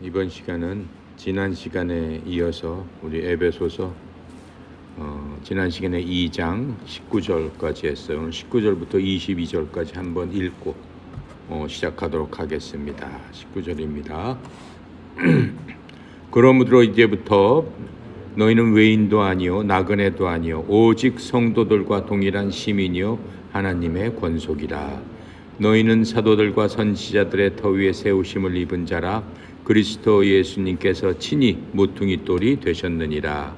이번 시간은 지난 시간에 이어서 우리 에베소서 지난 시간에 2장 19절까지 했어요. 오늘 19절부터 22절까지 한번 읽고 시작하도록 하겠습니다. 19절입니다. 그러므로 이제부터 너희는 외인도 아니요 나그네도 아니요 오직 성도들과 동일한 시민이요 하나님의 권속이라. 너희는 사도들과 선지자들의 터 위에 세우심을 입은 자라. 그리스도 예수님께서 친히 모퉁이 돌이 되셨느니라.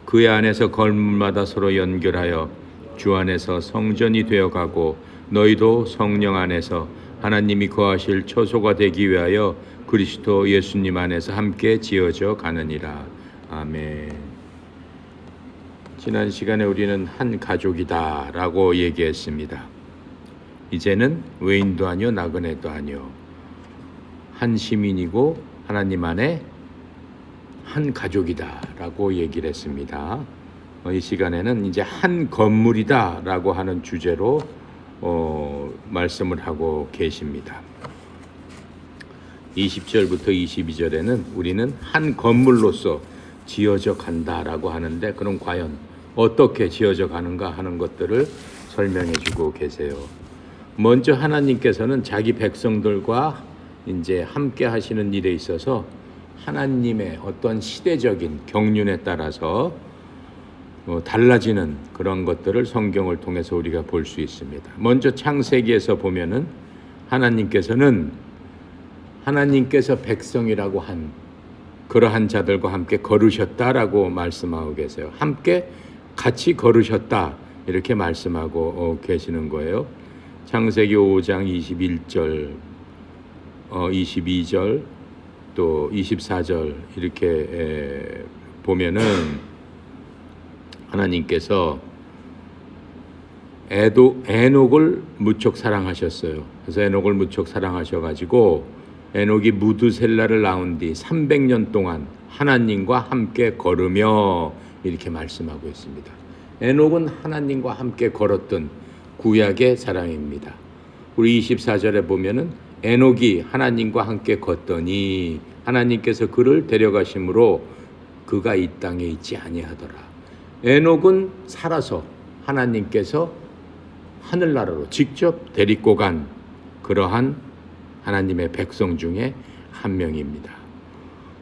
그의 안에서 건물마다 서로 연결하여 주 안에서 성전이 되어가고 너희도 성령 안에서 하나님이 거하실 처소가 되기 위하여 그리스도 예수님 안에서 함께 지어져 가느니라. 아멘. 지난 시간에 우리는 한 가족이다 라고 얘기했습니다. 이제는 외인도 아니요 나그네도 아니요 한 시민이고 하나님 안에 한 가족이다 라고 얘기를 했습니다. 이 시간에는 이제 한 건물이다 라고 하는 주제로 말씀을 하고 계십니다. 20절부터 22절에는 우리는 한 건물로서 지어져 간다라고 하는데, 그럼 과연 어떻게 지어져 가는가 하는 것들을 설명해 주고 계세요. 먼저 하나님께서는 자기 백성들과 이제 함께 하시는 일에 있어서 하나님의 어떤 시대적인 경륜에 따라서 달라지는 그런 것들을 성경을 통해서 우리가 볼 수 있습니다. 먼저 창세기에서 보면은 하나님께서 백성이라고 한 그러한 자들과 함께 걸으셨다라고 말씀하고 계세요. 함께 같이 걸으셨다 이렇게 말씀하고 계시는 거예요. 창세기 5장 21절, 22절, 또 24절 이렇게 보면은 하나님께서 에녹을 무척 사랑하셨어요. 그래서 에녹을 무척 사랑하셔가지고 에녹이 무두셀라를 낳은 뒤 300년 동안 하나님과 함께 걸으며 이렇게 말씀하고 있습니다. 에녹은 하나님과 함께 걸었던 구약의 사람입니다. 우리 24절에 보면은 에녹이 하나님과 함께 걷더니 하나님께서 그를 데려가심으로 그가 이 땅에 있지 아니하더라. 에녹은 살아서 하나님께서 하늘나라로 직접 데리고 간 그러한 하나님의 백성 중에 한 명입니다.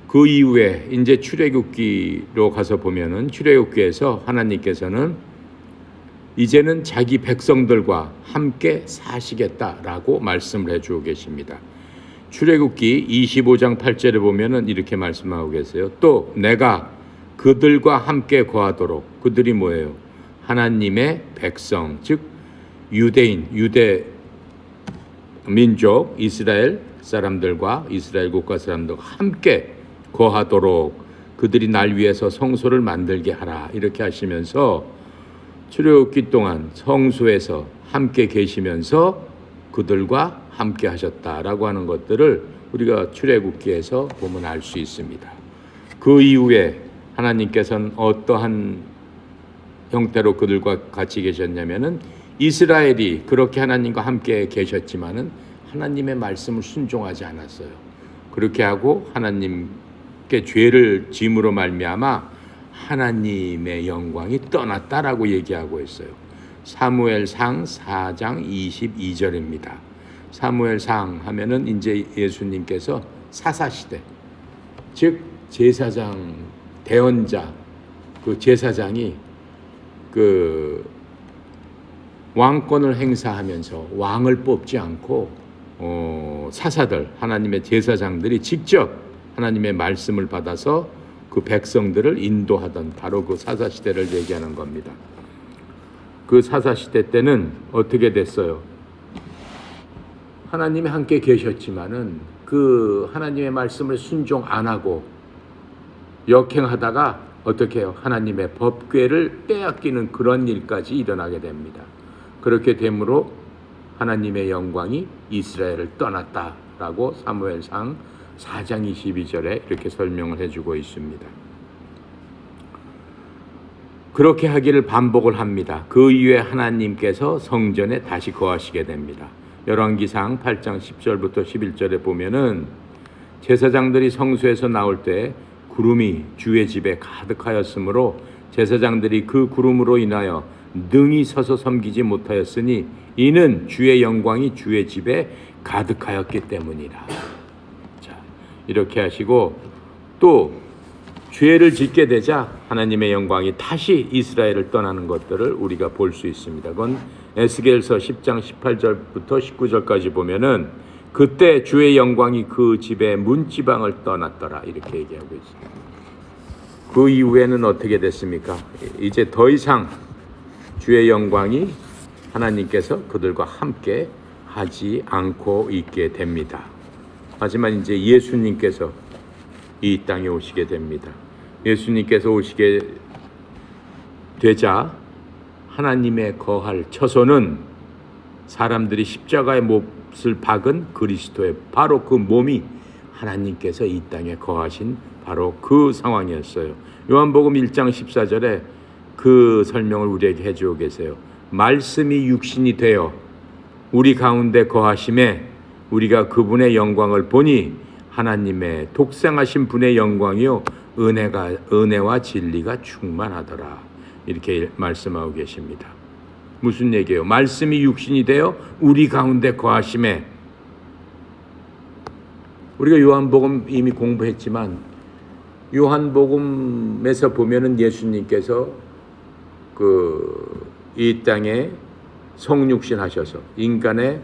그 이후에 이제 출애굽기로 가서 보면은 출애굽기에서 하나님께서는 이제는 자기 백성들과 함께 사시겠다라고 말씀을 해주고 계십니다. 출애굽기 25장 8절에 보면은 이렇게 말씀하고 계세요. 또 내가 그들과 함께 거하도록, 그들이 뭐예요? 하나님의 백성, 즉 유대인, 유대 민족, 이스라엘 사람들과 이스라엘 국가 사람들과 함께 거하도록 그들이 날 위해서 성소를 만들게 하라 이렇게 하시면서 출애굽기 동안 성소에서 함께 계시면서 그들과 함께 하셨다라고 하는 것들을 우리가 출애굽기에서 보면 알 수 있습니다. 그 이후에 하나님께서는 어떠한 형태로 그들과 같이 계셨냐면은 이스라엘이 그렇게 하나님과 함께 계셨지만은 하나님의 말씀을 순종하지 않았어요. 그렇게 하고 하나님께 죄를 지음으로 말미암아 하나님의 영광이 떠났다라고 얘기하고 있어요. 사무엘상 4장 22절입니다. 사무엘상 하면은 이제 예수님께서 사사시대, 즉 제사장 대언자, 그 제사장이 그 왕권을 행사하면서 왕을 뽑지 않고 사사들, 하나님의 제사장들이 직접 하나님의 말씀을 받아서 그 백성들을 인도하던 바로 그 사사시대를 얘기하는 겁니다. 그 사사시대 때는 어떻게 됐어요? 하나님이 함께 계셨지만은 그 하나님의 말씀을 순종 안 하고 역행하다가 어떻게 해요? 하나님의 법궤를 빼앗기는 그런 일까지 일어나게 됩니다. 그렇게 되므로 하나님의 영광이 이스라엘을 떠났다라고 사무엘상 4장 22절에 이렇게 설명을 해주고 있습니다. 그렇게 하기를 반복을 합니다. 그 이후에 하나님께서 성전에 다시 거하시게 됩니다. 열왕기상 8장 10절부터 11절에 보면은 제사장들이 성소에서 나올 때 구름이 주의 집에 가득하였으므로 제사장들이 그 구름으로 인하여 능히 서서 섬기지 못하였으니 이는 주의 영광이 주의 집에 가득하였기 때문이라. 자, 이렇게 하시고 또 죄를 짓게 되자 하나님의 영광이 다시 이스라엘을 떠나는 것들을 우리가 볼 수 있습니다. 그건 에스겔서 10장 18절부터 19절까지 보면은 그때 주의 영광이 그 집의 문지방을 떠났더라 이렇게 얘기하고 있습니다. 그 이후에는 어떻게 됐습니까? 이제 더 이상 주의 영광이 하나님께서 그들과 함께 하지 않고 있게 됩니다. 하지만 이제 예수님께서 이 땅에 오시게 됩니다. 예수님께서 오시게 되자 하나님의 거할 처소는 사람들이 십자가의 못을 박은 그리스도의 바로 그 몸이 하나님께서 이 땅에 거하신 바로 그 상황이었어요. 요한복음 1장 14절에 그 설명을 우리에게 해주고 계세요. 말씀이 육신이 되어 우리 가운데 거하심에 우리가 그분의 영광을 보니 하나님의 독생하신 분의 영광이요 은혜와 진리가 충만하더라 이렇게 말씀하고 계십니다. 무슨 얘기예요? 말씀이 육신이 되어 우리 가운데 거하심에 우리가 요한복음 이미 공부했지만 요한복음에서 보면은 예수님께서 이 땅에 성육신 하셔서 인간의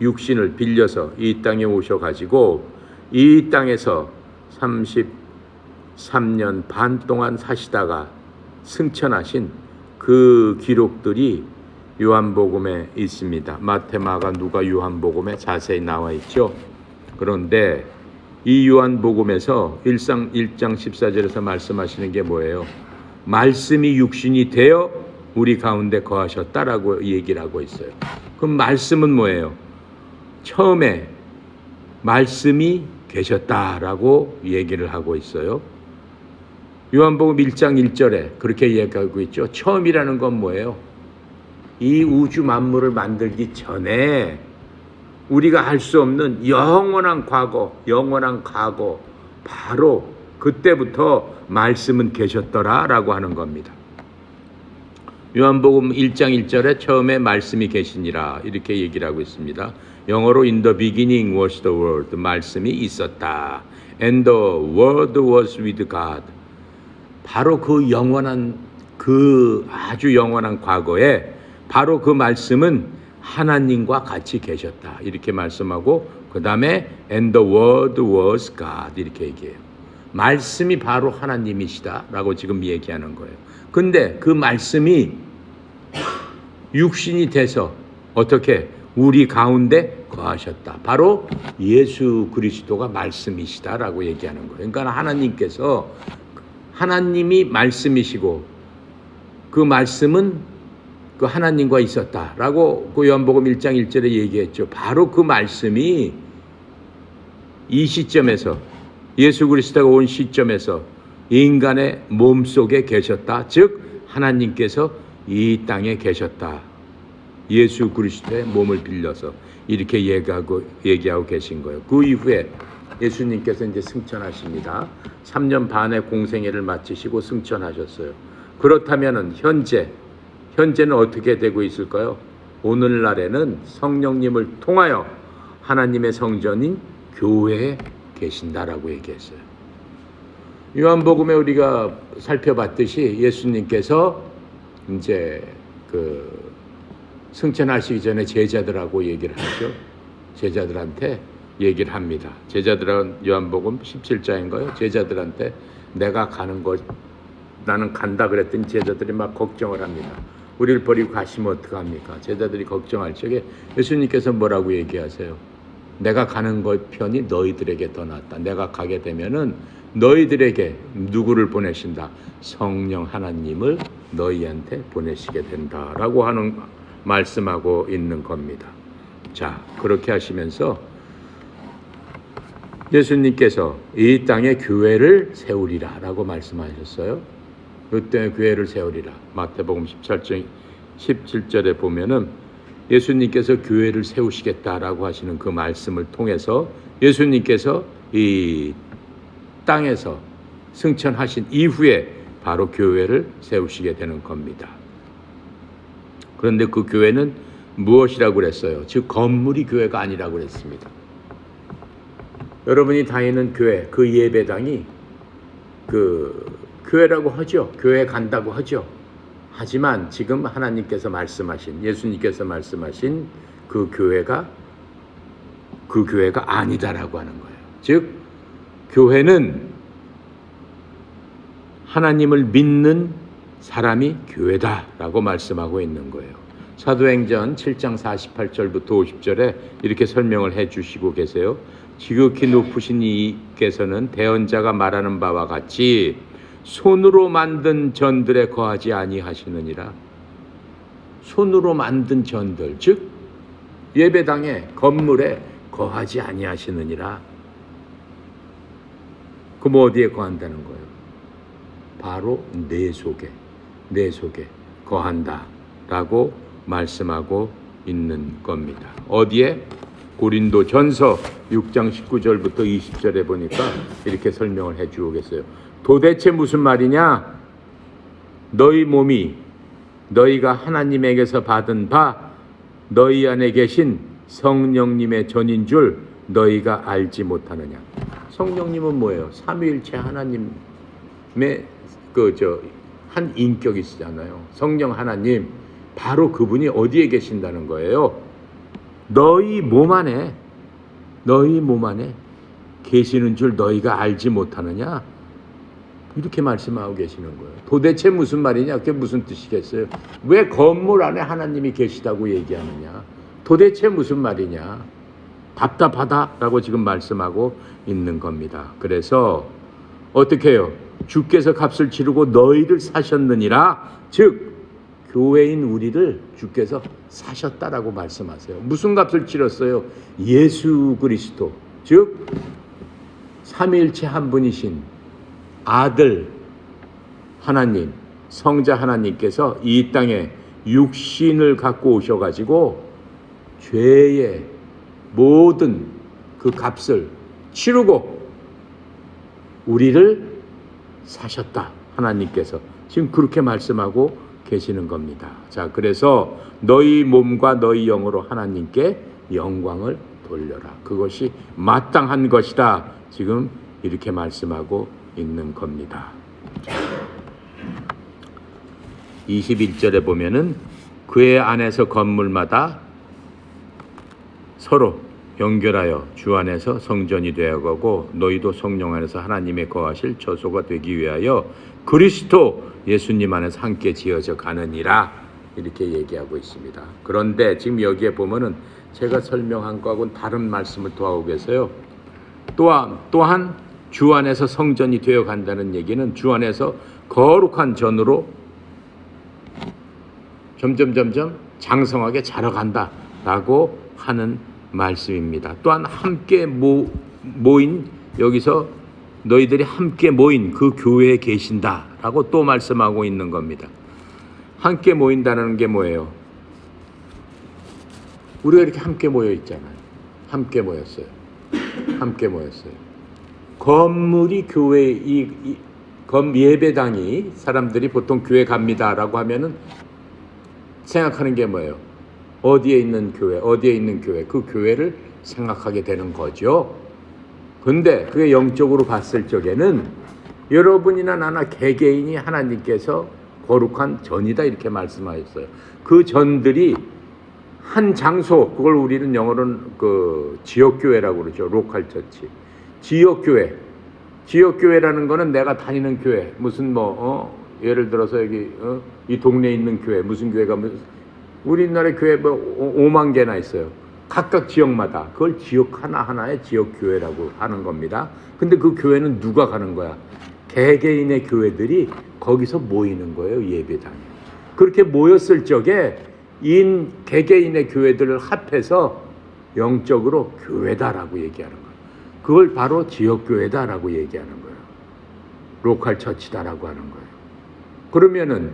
육신을 빌려서 이 땅에 오셔가지고 이 땅에서 33년 반 동안 사시다가 승천하신 그 기록들이 요한복음에 있습니다. 마태, 마가, 누가 요한복음에 자세히 나와 있죠. 그런데 이 요한복음에서 1장 14절에서 말씀하시는 게 뭐예요? 말씀이 육신이 되어 우리 가운데 거하셨다라고 얘기를 하고 있어요. 그럼 말씀은 뭐예요? 처음에 말씀이 계셨다라고 얘기를 하고 있어요. 요한복음 1장 1절에 그렇게 얘기하고 있죠. 처음이라는 건 뭐예요? 이 우주 만물을 만들기 전에 우리가 알 수 없는 영원한 과거 바로 그때부터 말씀은 계셨더라라고 하는 겁니다. 요한복음 1장 1절에 처음에 말씀이 계시니라 이렇게 얘기를 하고 있습니다. 영어로 In the beginning was the word, 말씀이 있었다. And the word was with God. 바로 그 영원한 아주 영원한 과거에 바로 그 말씀은 하나님과 같이 계셨다 이렇게 말씀하고 그 다음에 And the word was God 이렇게 얘기해요. 말씀이 바로 하나님이시다라고 지금 얘기하는 거예요. 근데 그 말씀이 육신이 돼서 어떻게 우리 가운데 거하셨다. 바로 예수 그리스도가 말씀이시다라고 얘기하는 거예요. 그러니까 하나님이 말씀이시고 그 말씀은 그 하나님과 있었다라고 그 요한복음 1장 1절에 얘기했죠. 바로 그 말씀이 이 시점에서 예수 그리스도가 온 시점에서 인간의 몸속에 계셨다. 즉 하나님께서 이 땅에 계셨다. 예수 그리스도의 몸을 빌려서 이렇게 얘기하고 계신 거예요. 그 이후에 예수님께서 이제 승천하십니다. 3년 반의 공생애를 마치시고 승천하셨어요. 그렇다면은 현재는 어떻게 되고 있을까요? 오늘날에는 성령님을 통하여 하나님의 성전인 교회에 계신다라고 얘기했어요. 요한복음에 우리가 살펴봤듯이 예수님께서 이제 승천하시기 전에 제자들하고 얘기를 하죠. 제자들한테 얘기를 합니다. 제자들은 요한복음 17장인가요? 제자들한테 내가 가는 것 나는 간다 그랬더니 제자들이 막 걱정을 합니다. 우리를 버리고 가시면 어떡합니까? 제자들이 걱정할 적에 예수님께서 뭐라고 얘기하세요? 내가 가는 것 편이 너희들에게 더 낫다. 내가 가게 되면은 너희들에게 누구를 보내신다? 성령 하나님을 너희한테 보내시게 된다라고 하는 말씀하고 있는 겁니다. 자, 그렇게 하시면서 예수님께서 이 땅에 교회를 세우리라라고 말씀하셨어요. 그때 교회를 세우리라. 마태복음 17절에 보면은 예수님께서 교회를 세우시겠다라고 하시는 그 말씀을 통해서 예수님께서 이 땅에서 승천하신 이후에 바로 교회를 세우시게 되는 겁니다. 그런데 그 교회는 무엇이라고 그랬어요? 즉 건물이 교회가 아니라고 그랬습니다. 여러분이 다니는 교회, 그 예배당이 그 교회라고 하죠. 교회 간다고 하죠. 하지만 지금 하나님께서 말씀하신, 예수님께서 말씀하신 그 교회가 아니다라고 하는 거예요. 즉 교회는 하나님을 믿는 사람이 교회다라고 말씀하고 있는 거예요. 사도행전 7장 48절부터 50절에 이렇게 설명을 해주시고 계세요. 지극히 높으신 이께서는 대언자가 말하는 바와 같이 손으로 만든 전들에 거하지 아니하시느니라. 손으로 만든 전들, 즉 예배당의 건물에 거하지 아니하시느니라. 그럼 어디에 거한다는 거예요? 바로 내 속에 거한다라고 말씀하고 있는 겁니다. 어디에? 고린도전서 6장 19절부터 20절에 보니까 이렇게 설명을 해주고 계세요. 도대체 무슨 말이냐? 너희 몸이 너희가 하나님에게서 받은 바 너희 안에 계신 성령님의 전인 줄 너희가 알지 못하느냐? 성령님은 뭐예요? 삼위일체 하나님의 한 인격이시잖아요. 성령 하나님, 바로 그분이 어디에 계신다는 거예요? 너희 몸 안에 계시는 줄 너희가 알지 못하느냐? 이렇게 말씀하고 계시는 거예요. 도대체 무슨 말이냐? 그게 무슨 뜻이겠어요? 왜 건물 안에 하나님이 계시다고 얘기하느냐? 도대체 무슨 말이냐? 답답하다라고 지금 말씀하고 있는 겁니다. 그래서 어떻게 해요? 주께서 값을 치르고 너희를 사셨느니라. 즉 교회인 우리를 주께서 사셨다라고 말씀하세요. 무슨 값을 치렀어요? 예수 그리스도, 즉 삼위일체 한 분이신 아들 하나님, 성자 하나님께서 이 땅에 육신을 갖고 오셔가지고 죄의 모든 그 값을 치르고 우리를 사셨다. 하나님께서 지금 그렇게 말씀하고 계시는 겁니다. 자, 그래서 너희 몸과 너희 영으로 하나님께 영광을 돌려라. 그것이 마땅한 것이다. 지금 이렇게 말씀하고 있는 겁니다. 21절에 보면은 그의 안에서 건물마다 서로 연결하여 주 안에서 성전이 되어가고 너희도 성령 안에서 하나님의 거하실 처소가 되기 위하여 그리스도 예수님 안에서 함께 지어져 가느니라. 이렇게 얘기하고 있습니다. 그런데 지금 여기에 보면은 제가 설명한 거하고는 다른 말씀을 더하고 계세요. 또한 주 안에서 성전이 되어 간다는 얘기는 주 안에서 거룩한 전으로 점점 장성하게 자라간다라고 하는 말씀입니다. 또한 함께 모인, 여기서 너희들이 함께 모인 그 교회에 계신다라고 또 말씀하고 있는 겁니다. 함께 모인다는 게 뭐예요? 우리가 이렇게 함께 모여 있잖아요. 함께 모였어요. 건물이 교회, 예배당이 사람들이 보통 교회 갑니다라고 하면은 생각하는 게 뭐예요? 어디에 있는 교회, 그 교회를 생각하게 되는 거죠. 근데 그게 영적으로 봤을 적에는 여러분이나 나나 개개인이 하나님께서 거룩한 전이다 이렇게 말씀하셨어요. 그 전들이 한 장소, 그걸 우리는 영어로는 그 지역교회라고 그러죠. 로컬 처치. 지역교회라는 거는 내가 다니는 교회, 무슨 예를 들어서 여기 이 동네에 있는 교회, 무슨 교회가 우리나라 교회 5만 개나 있어요. 각각 지역마다 그걸 지역 하나하나의 지역교회라고 하는 겁니다. 근데 그 교회는 누가 가는 거야? 개개인의 교회들이 거기서 모이는 거예요. 예배당에. 그렇게 모였을 적에 개개인의 교회들을 합해서 영적으로 교회다라고 얘기하는 거예요. 그걸 바로 지역교회다라고 얘기하는 거예요. 로컬 처치다라고 하는 거예요. 그러면은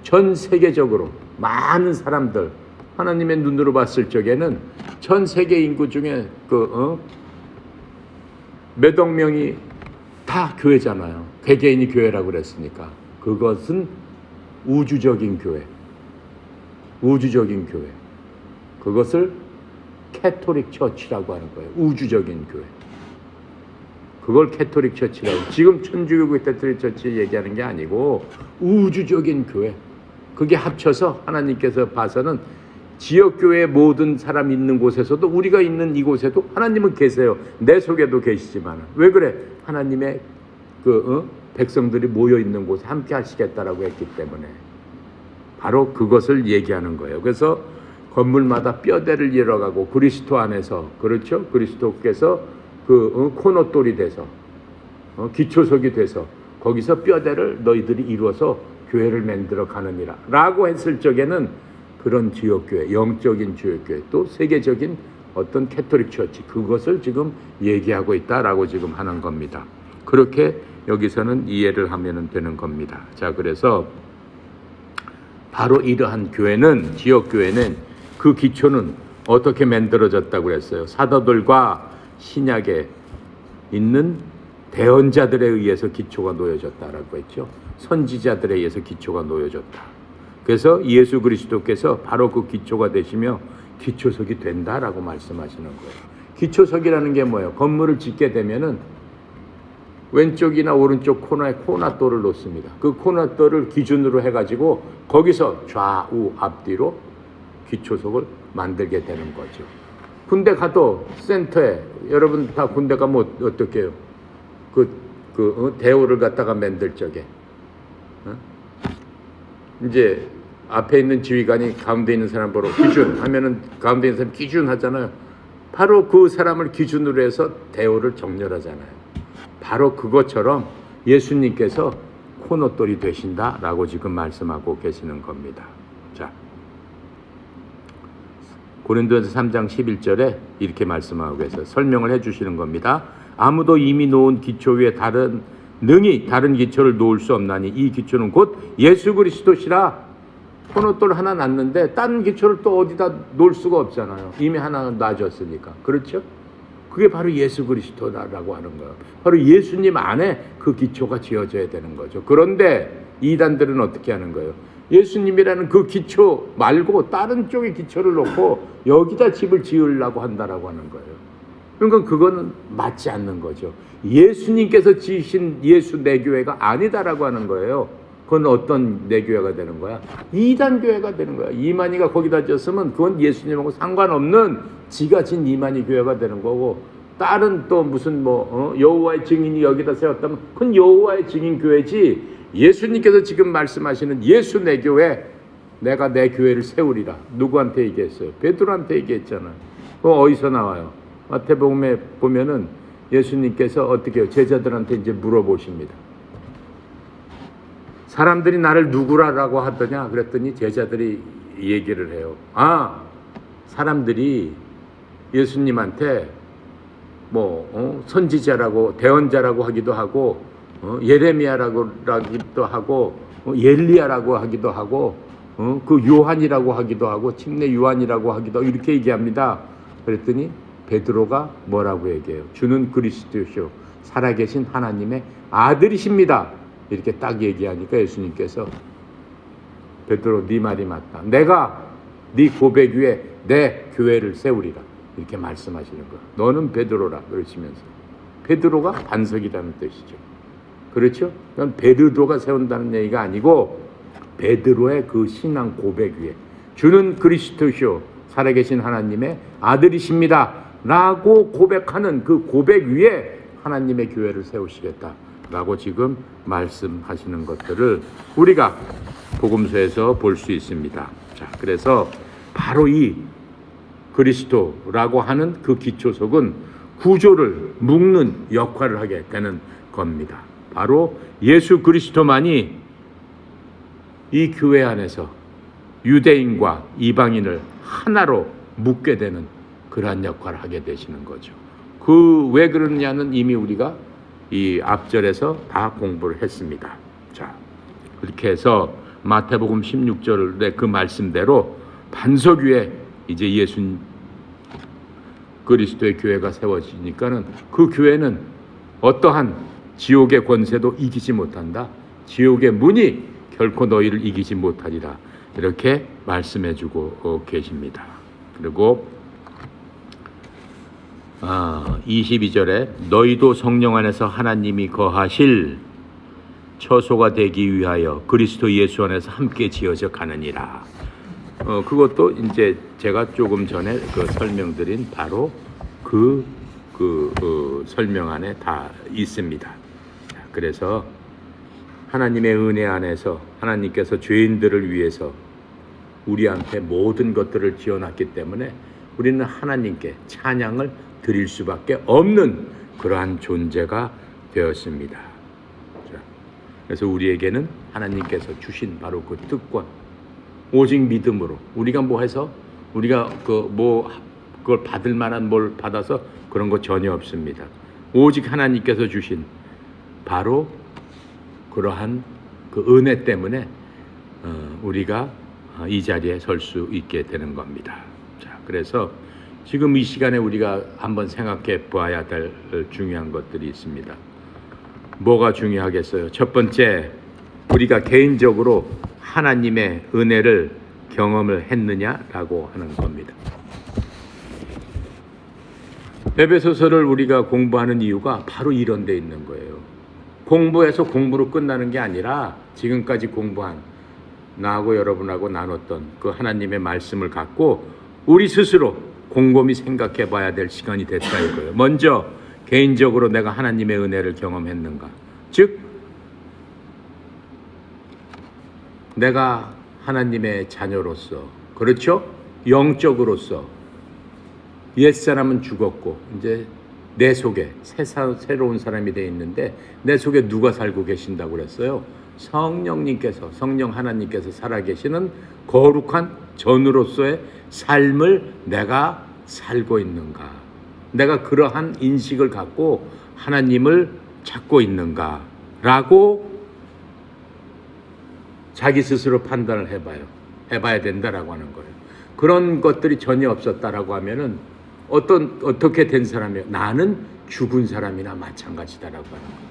전 세계적으로 많은 사람들, 하나님의 눈으로 봤을 적에는 전 세계 인구 중에 몇 억 명이 다 교회잖아요. 개개인이 교회라고 그랬으니까. 그것은 우주적인 교회. 우주적인 교회. 그것을 캐토릭 처치라고 하는 거예요. 우주적인 교회. 그걸 캐토릭 처치라고. 지금 천주교국 캐토릭 처치 얘기하는 게 아니고 우주적인 교회. 그게 합쳐서 하나님께서 봐서는 지역교회 모든 사람 있는 곳에서도 우리가 있는 이곳에도 하나님은 계세요. 내 속에도 계시지만 왜 그래? 하나님의 백성들이 모여 있는 곳에 함께 하시겠다라고 했기 때문에 바로 그것을 얘기하는 거예요. 그래서 건물마다 뼈대를 이뤄가고 그리스도 안에서 그렇죠? 그리스도께서 코너돌이 돼서 기초석이 돼서 거기서 뼈대를 너희들이 이루어서 교회를 만들어 가느니라 라고 했을 적에는 그런 지역교회, 영적인 지역교회 또 세계적인 어떤 캐토릭 처치 그것을 지금 얘기하고 있다라고 지금 하는 겁니다. 그렇게 여기서는 이해를 하면 되는 겁니다. 자, 그래서 바로 이러한 교회는 지역교회는 그 기초는 어떻게 만들어졌다고 그랬어요? 사도들과 신약에 있는 대언자들에 의해서 기초가 놓여졌다라고 했죠. 선지자들에 의해서 기초가 놓여졌다. 그래서 예수 그리스도께서 바로 그 기초가 되시며 기초석이 된다라고 말씀하시는 거예요. 기초석이라는 게 뭐예요? 건물을 짓게 되면은 왼쪽이나 오른쪽 코너에 코너돌을 놓습니다. 그 코너돌을 기준으로 해가지고 거기서 좌우 앞뒤로 기초석을 만들게 되는 거죠. 군대 가도 센터에 여러분 다 군대 가면 어떻게 해요? 대오를 갖다가 만들 적에 이제 앞에 있는 지휘관이 가운데 있는 사람 보러 기준 하면은 가운데 있는 사람 기준 하잖아요. 바로 그 사람을 기준으로 해서 대오를 정렬하잖아요. 바로 그것처럼 예수님께서 코너돌이 되신다라고 지금 말씀하고 계시는 겁니다. 자, 고린도전서 3장 11절에 이렇게 말씀하고 계세요. 설명을 해주시는 겁니다. 아무도 이미 놓은 기초 위에 능히 다른 기초를 놓을 수 없나니 이 기초는 곧 예수 그리스도시라. 코너돌 하나 놨는데 다른 기초를 또 어디다 놓을 수가 없잖아요. 이미 하나 놔줬으니까. 그렇죠? 그게 바로 예수 그리스도라고 하는 거예요. 바로 예수님 안에 그 기초가 지어져야 되는 거죠. 그런데 이단들은 어떻게 하는 거예요? 예수님이라는 그 기초 말고 다른 쪽에 기초를 놓고 여기다 집을 지으려고 한다라고 하는 거예요. 그러니까 그거는 맞지 않는 거죠. 예수님께서 지으신 예수 내교회가 아니다라고 하는 거예요. 그건 어떤 내교회가 되는 거야? 이단 교회가 되는 거야. 이만희가 거기다 지었으면 그건 예수님하고 상관없는 지가 진 이만희 교회가 되는 거고 다른 또 무슨 여호와의 증인이 여기다 세웠다면 그건 여호와의 증인 교회지 예수님께서 지금 말씀하시는 예수 내교회 내가 내 교회를 세우리라. 누구한테 얘기했어요? 베드로한테 얘기했잖아요. 그거 어디서 나와요? 마태복음에 보면은 예수님께서 어떻게 해요? 제자들한테 이제 물어보십니다. 사람들이 나를 누구라고 하더냐? 그랬더니 제자들이 얘기를 해요. 사람들이 예수님한테 선지자라고 대언자라고 하기도 하고 예레미야라고 하기도 하고 엘리야라고 하기도 하고 그 요한이라고 하기도 하고 침례 요한이라고 하기도 하고 이렇게 얘기합니다. 그랬더니 베드로가 뭐라고 얘기해요? 주는 그리스도시요 살아계신 하나님의 아들이십니다. 이렇게 딱 얘기하니까 예수님께서 베드로 네 말이 맞다. 내가 네 고백 위에 내 교회를 세우리라. 이렇게 말씀하시는 거야. 너는 베드로라 그러시면서 베드로가 반석이라는 뜻이죠. 그렇죠? 그건 베드로가 세운다는 얘기가 아니고 베드로의 그 신앙 고백 위에 주는 그리스도시요 살아계신 하나님의 아들이십니다 라고 고백하는 그 고백 위에 하나님의 교회를 세우시겠다 라고 지금 말씀하시는 것들을 우리가 복음서에서 볼 수 있습니다. 자, 그래서 바로 이 그리스도라고 하는 그 기초석은 구조를 묶는 역할을 하게 되는 겁니다. 바로 예수 그리스도만이 이 교회 안에서 유대인과 이방인을 하나로 묶게 되는 그러한 역할을 하게 되시는 거죠. 왜 그러느냐는 이미 우리가 이 앞절에서 다 공부를 했습니다. 자, 그렇게 해서 마태복음 16절의 그 말씀대로 반석 위에 이제 예수 그리스도의 교회가 세워지니까는 그 교회는 어떠한 지옥의 권세도 이기지 못한다. 지옥의 문이 결코 너희를 이기지 못하리라. 이렇게 말씀해주고 계십니다. 그리고 22절에 너희도 성령 안에서 하나님이 거하실 처소가 되기 위하여 그리스도 예수 안에서 함께 지어져 가느니라. 그것도 이제 제가 조금 전에 설명드린 바로 그 설명 안에 다 있습니다. 그래서 하나님의 은혜 안에서 하나님께서 죄인들을 위해서 우리한테 모든 것들을 지어놨기 때문에 우리는 하나님께 찬양을 드릴 수밖에 없는 그러한 존재가 되었습니다. 그래서 우리에게는 하나님께서 주신 바로 그 특권, 오직 믿음으로 우리가 뭐 해서 우리가 그걸 받을 만한 뭘 받아서 그런 거 전혀 없습니다. 오직 하나님께서 주신 바로 그러한 그 은혜 때문에 우리가 이 자리에 설 수 있게 되는 겁니다. 자, 그래서 지금 이 시간에 우리가 한번 생각해 봐야 될 중요한 것들이 있습니다. 뭐가 중요하겠어요? 첫 번째, 우리가 개인적으로 하나님의 은혜를 경험을 했느냐라고 하는 겁니다. 에베소서를 우리가 공부하는 이유가 바로 이런 데 있는 거예요. 공부해서 공부로 끝나는 게 아니라 지금까지 공부한 나하고 여러분하고 나눴던 그 하나님의 말씀을 갖고 우리 스스로 곰곰이 생각해 봐야 될 시간이 됐다 이거예요. 먼저 개인적으로 내가 하나님의 은혜를 경험했는가? 즉 내가 하나님의 자녀로서, 그렇죠? 영적으로서 옛사람은 죽었고 이제 내 속에 새로운 사람이 되어 있는데 내 속에 누가 살고 계신다고 그랬어요? 성령님께서, 성령 하나님께서 살아계시는 거룩한 전으로서의 삶을 내가 살고 있는가? 내가 그러한 인식을 갖고 하나님을 찾고 있는가? 라고 자기 스스로 판단을 해봐야 된다라고 하는 거예요. 그런 것들이 전혀 없었다라고 하면은 어떻게 된 사람이에요? 나는 죽은 사람이나 마찬가지다라고 하는 거예요.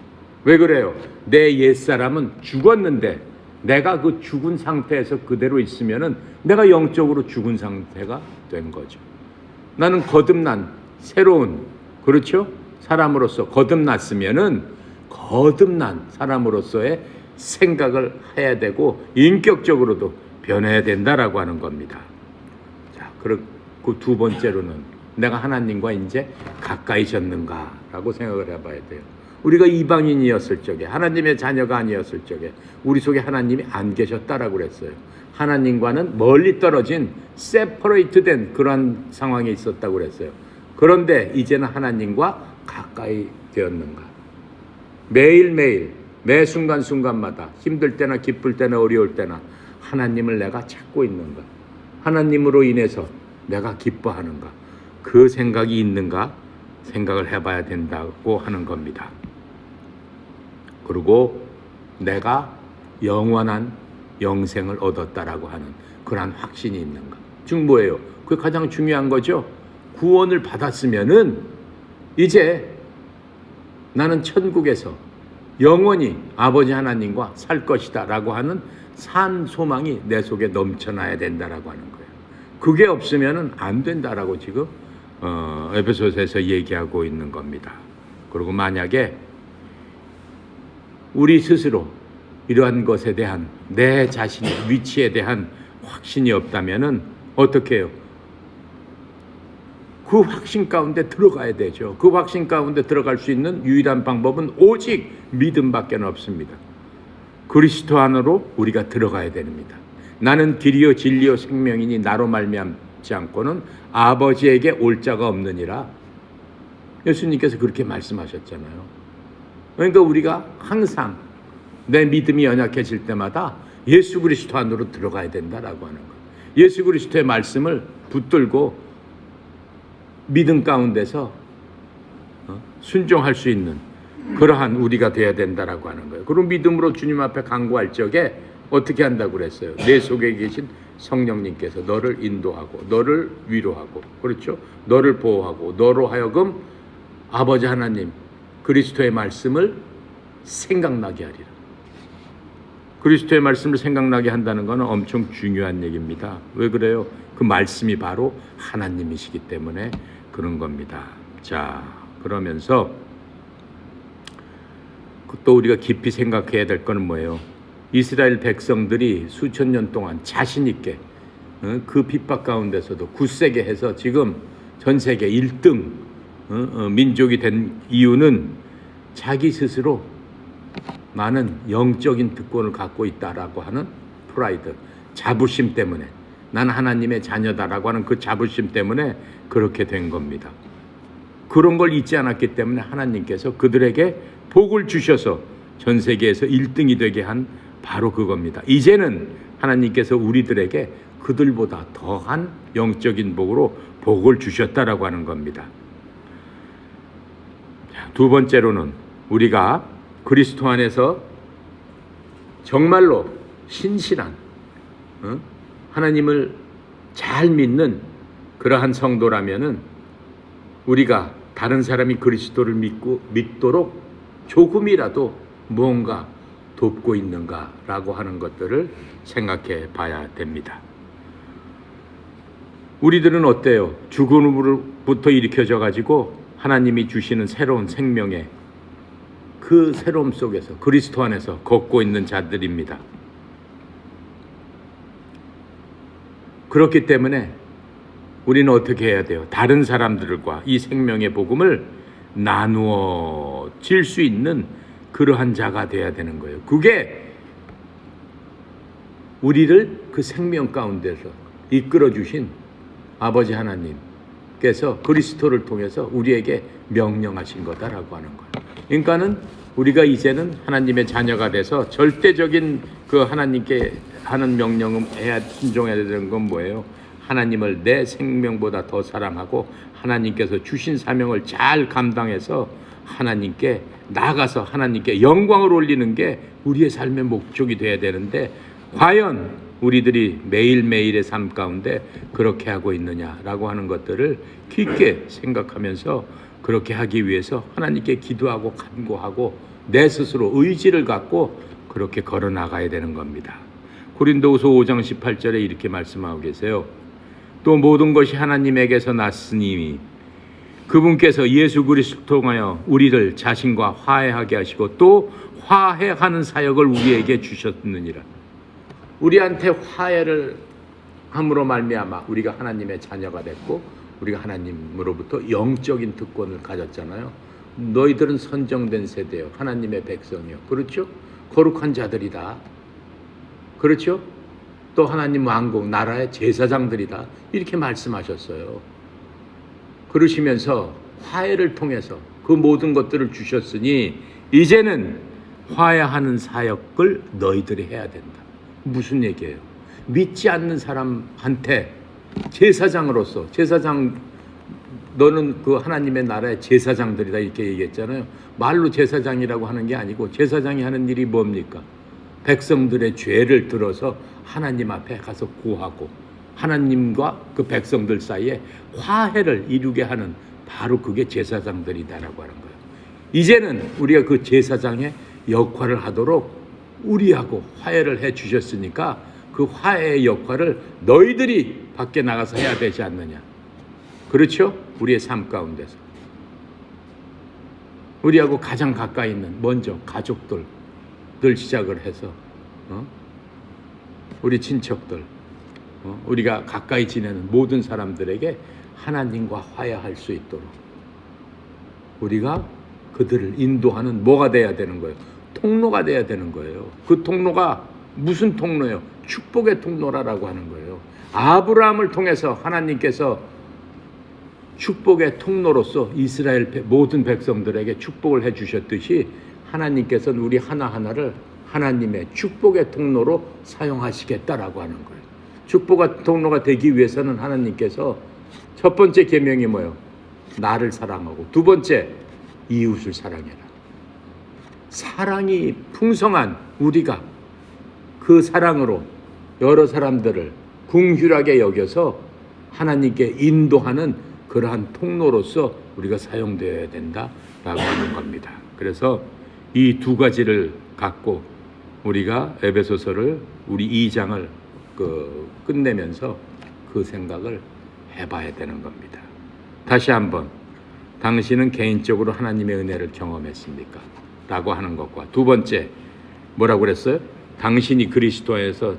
왜 그래요? 내 옛사람은 죽었는데 내가 그 죽은 상태에서 그대로 있으면은 내가 영적으로 죽은 상태가 된 거죠. 나는 거듭난 새로운, 그렇죠? 사람으로서 거듭났으면은 거듭난 사람으로서의 생각을 해야 되고 인격적으로도 변해야 된다라고 하는 겁니다. 자, 그리고 두 번째로는 내가 하나님과 이제 가까이졌는가라고 생각을 해봐야 돼요. 우리가 이방인이었을 적에, 하나님의 자녀가 아니었을 적에 우리 속에 하나님이 안 계셨다라고 그랬어요. 하나님과는 멀리 떨어진 세퍼레이트된 그런 상황에 있었다고 그랬어요. 그런데 이제는 하나님과 가까이 되었는가? 매일매일 매 순간순간마다 힘들 때나 기쁠 때나 어려울 때나 하나님을 내가 찾고 있는가? 하나님으로 인해서 내가 기뻐하는가? 그 생각이 있는가? 생각을 해봐야 된다고 하는 겁니다. 그리고 내가 영원한 영생을 얻었다라고 하는 그러한 확신이 있는가? 즉 뭐예요? 그게 가장 중요한 거죠. 구원을 받았으면은 이제 나는 천국에서 영원히 아버지 하나님과 살 것이다 라고 하는 산 소망이 내 속에 넘쳐나야 된다라고 하는 거예요. 그게 없으면은 안 된다라고 지금 에베소서에서 얘기하고 있는 겁니다. 그리고 만약에 우리 스스로 이러한 것에 대한 내 자신의 위치에 대한 확신이 없다면은 어떻게 해요? 그 확신 가운데 들어가야 되죠. 그 확신 가운데 들어갈 수 있는 유일한 방법은 오직 믿음밖에 없습니다. 그리스도 안으로 우리가 들어가야 됩니다. 나는 길이요 진리요 생명이니 나로 말미암지 않고는 아버지에게 올 자가 없느니라. 예수님께서 그렇게 말씀하셨잖아요. 그러니까 우리가 항상 내 믿음이 연약해질 때마다 예수 그리스도 안으로 들어가야 된다라고 하는 거예요. 예수 그리스도의 말씀을 붙들고 믿음 가운데서 순종할 수 있는 그러한 우리가 돼야 된다라고 하는 거예요. 그리고 믿음으로 주님 앞에 간구할 적에 어떻게 한다고 그랬어요? 내 속에 계신 성령님께서 너를 인도하고 너를 위로하고, 그렇죠? 너를 보호하고 너로 하여금 아버지 하나님 그리스도의 말씀을 생각나게 하리라. 그리스도의 말씀을 생각나게 한다는 것은 엄청 중요한 얘기입니다. 왜 그래요? 그 말씀이 바로 하나님이시기 때문에 그런 겁니다. 자, 그러면서 또 우리가 깊이 생각해야 될 것은 뭐예요? 이스라엘 백성들이 수천 년 동안 자신 있게 그 핍박 가운데서도 굳세게 해서 지금 전 세계 1등 민족이 된 이유는 자기 스스로 많은 영적인 특권을 갖고 있다라고 하는 프라이드, 자부심 때문에, 나는 하나님의 자녀다라고 하는 그 자부심 때문에 그렇게 된 겁니다. 그런 걸 잊지 않았기 때문에 하나님께서 그들에게 복을 주셔서 전 세계에서 1등이 되게 한 바로 그겁니다. 이제는 하나님께서 우리들에게 그들보다 더한 영적인 복으로 복을 주셨다라고 하는 겁니다. 두 번째로는 우리가 그리스도 안에서 정말로 신실한 하나님을 잘 믿는 그러한 성도라면은 우리가 다른 사람이 그리스도를 믿도록 조금이라도 무언가 돕고 있는가라고 하는 것들을 생각해 봐야 됩니다. 우리들은 어때요? 죽음으로부터 일으켜져 가지고 하나님이 주시는 새로운 생명의 그 새로움 속에서 그리스도 안에서 걷고 있는 자들입니다. 그렇기 때문에 우리는 어떻게 해야 돼요? 다른 사람들과 이 생명의 복음을 나누어 질 수 있는 그러한 자가 돼야 되는 거예요. 그게 우리를 그 생명 가운데서 이끌어 주신 아버지 하나님께서 그리스도를 통해서 우리에게 명령하신 거다라고 하는 거예요. 그러니까는 우리가 이제는 하나님의 자녀가 돼서 절대적인 그 하나님께 하는 명령을 해야 순종해야 되는 건 뭐예요? 하나님을 내 생명보다 더 사랑하고 하나님께서 주신 사명을 잘 감당해서 하나님께 나아가서 하나님께 영광을 올리는 게 우리의 삶의 목적이 돼야 되는데 과연 우리들이 매일매일의 삶 가운데 그렇게 하고 있느냐라고 하는 것들을 깊게 생각하면서 그렇게 하기 위해서 하나님께 기도하고 간구하고 내 스스로 의지를 갖고 그렇게 걸어 나가야 되는 겁니다. 고린도후서 5장 18절에 이렇게 말씀하고 계세요. 또 모든 것이 하나님에게서 났으니 그분께서 예수 그리스도를 통하여 우리를 자신과 화해하게 하시고 또 화해하는 사역을 우리에게 주셨느니라. 우리한테 화해를 함으로 말미암아 우리가 하나님의 자녀가 됐고 우리가 하나님으로부터 영적인 특권을 가졌잖아요. 너희들은 선정된 세대요, 하나님의 백성이요. 그렇죠? 거룩한 자들이다. 그렇죠? 또 하나님 왕국 나라의 제사장들이다. 이렇게 말씀하셨어요. 그러시면서 화해를 통해서 그 모든 것들을 주셨으니 이제는 화해하는 사역을 너희들이 해야 된다. 무슨 얘기예요? 믿지 않는 사람한테 제사장으로서, 제사장 너는 그 하나님의 나라의 제사장들이다 이렇게 얘기했잖아요. 말로 제사장이라고 하는 게 아니고 제사장이 하는 일이 뭡니까? 백성들의 죄를 들어서 하나님 앞에 가서 구하고 하나님과 그 백성들 사이에 화해를 이루게 하는 바로 그게 제사장들이다라고 하는 거예요. 이제는 우리가 그 제사장의 역할을 하도록 우리하고 화해를 해 주셨으니까 그 화해의 역할을 너희들이 밖에 나가서 해야 되지 않느냐. 그렇죠? 우리의 삶 가운데서 우리하고 가장 가까이 있는 먼저 가족들 시작을 해서 우리 친척들 우리가 가까이 지내는 모든 사람들에게 하나님과 화해할 수 있도록 우리가 그들을 인도하는 뭐가 돼야 되는 거예요? 통로가 돼야 되는 거예요. 그 통로가 무슨 통로예요? 축복의 통로라고 하는 거예요. 아브라함을 통해서 하나님께서 축복의 통로로서 이스라엘 모든 백성들에게 축복을 해주셨듯이 하나님께서는 우리 하나하나를 하나님의 축복의 통로로 사용하시겠다라고 하는 거예요. 축복의 통로가 되기 위해서는 하나님께서 첫 번째 계명이 뭐예요? 나를 사랑하고 두 번째 이웃을 사랑해라. 사랑이 풍성한 우리가 그 사랑으로 여러 사람들을 긍휼하게 여겨서 하나님께 인도하는 그러한 통로로서 우리가 사용되어야 된다라고 하는 겁니다. 그래서 이 두 가지를 갖고 우리가 에베소서를 우리 2장을 끝내면서 그 생각을 해봐야 되는 겁니다. 다시 한번, 당신은 개인적으로 하나님의 은혜를 경험했습니까? 라고 하는 것과, 두 번째 뭐라고 그랬어요? 당신이 그리스도 안에서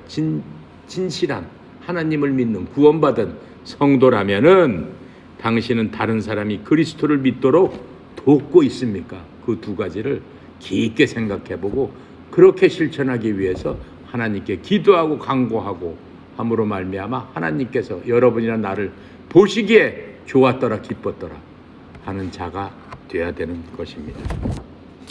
진실한 하나님을 믿는 구원받은 성도라면은 당신은 다른 사람이 그리스도를 믿도록 돕고 있습니까? 그 두 가지를 깊게 생각해보고 그렇게 실천하기 위해서 하나님께 기도하고 간구하고 함으로 말미암아 하나님께서 여러분이나 나를 보시기에 좋았더라 기뻤더라 하는 자가 되어야 되는 것입니다.